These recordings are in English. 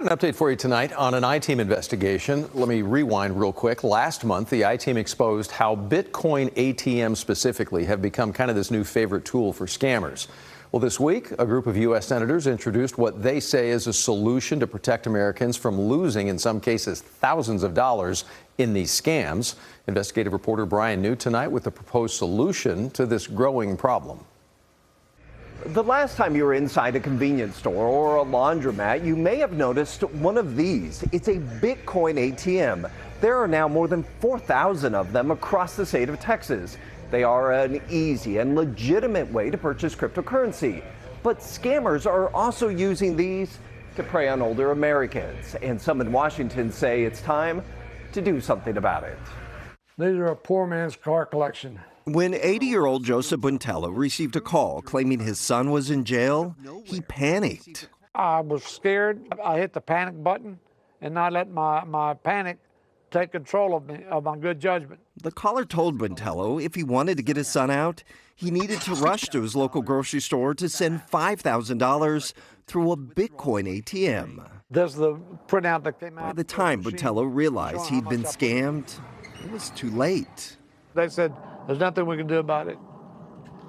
An update for you tonight on an I-Team investigation. Let me rewind real quick. Last month, the I-Team exposed how Bitcoin ATM specifically have become kind of this new favorite tool for scammers. Well, this week, a group of U.S. senators introduced what they say is a solution to protect Americans from losing, in some cases, thousands of dollars in these scams. Investigative reporter Brian New tonight with the proposed solution to this growing problem. The last time you were inside a convenience store or a laundromat, you may have noticed one of these. It's a Bitcoin ATM. There are now more than 4,000 of them across the state of Texas. They are an easy and legitimate way to purchase cryptocurrency. But scammers are also using these to prey on older Americans. And some in Washington say it's time to do something about it. These are a poor man's car collection. When 80-year-old Joseph Buntello received a call claiming his son was in jail, he panicked. I was scared. I hit the panic button, and I let my panic take control of me, of my good judgment. The caller told Buntello if he wanted to get his son out, he needed to rush to his local grocery store to send $5,000 through a Bitcoin ATM. There's the printout that came out. By the time Buntello realized he'd been scammed, it was too late. They said, there's nothing we can do about it.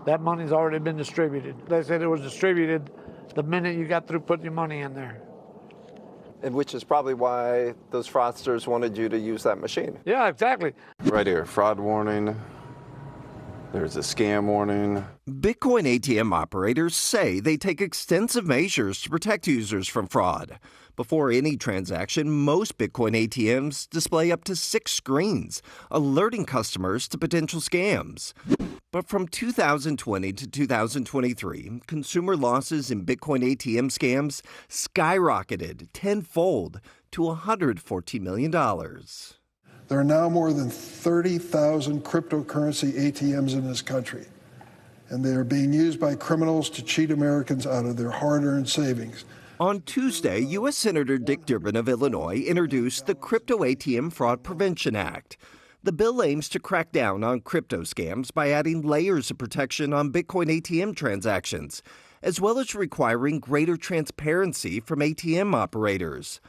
That money's already been distributed. They said it was distributed the minute you got through putting your money in there. And which is probably why those fraudsters wanted you to use that machine. Yeah, exactly. Right here, fraud warning. There's a scam warning. Bitcoin ATM operators say they take extensive measures to protect users from fraud. Before any transaction, most Bitcoin ATMs display up to 6 screens, alerting customers to potential scams. But from 2020 to 2023, consumer losses in Bitcoin ATM scams skyrocketed tenfold to $114 million. There are now more than 30,000 cryptocurrency ATMs in this country, and they are being used by criminals to cheat Americans out of their hard-earned savings. On Tuesday, U.S. Senator Dick Durbin of Illinois introduced the Crypto ATM Fraud Prevention Act. The bill aims to crack down on crypto scams by adding layers of protection on Bitcoin ATM transactions, as well as requiring greater transparency from ATM operators.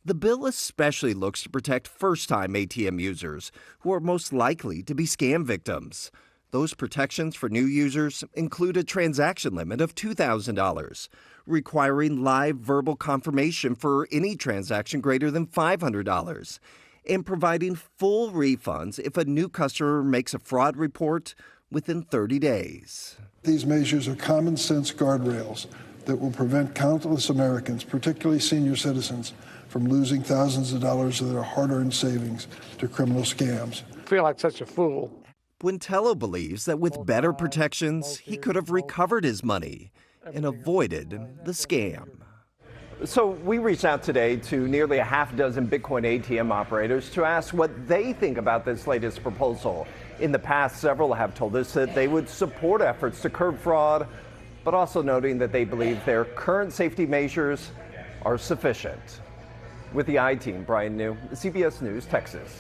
The bill especially looks to protect first-time ATM users, who are most likely to be scam victims. Those protections for new users include a transaction limit of $2,000, requiring live verbal confirmation for any transaction greater than $500, and providing full refunds if a new customer makes a fraud report within 30 days. These measures are common-sense guardrails that will prevent countless Americans, particularly senior citizens, from losing thousands of dollars of their hard-earned savings to criminal scams. I feel like such a fool. Buntello believes that with better protections, he could have recovered his money and avoided the scam. So we reached out today to nearly a half dozen Bitcoin ATM operators to ask what they think about this latest proposal. In the past, several have told us that they would support efforts to curb fraud, but also noting that they believe their current safety measures are sufficient. With the I-Team, Brian New, CBS News, Texas.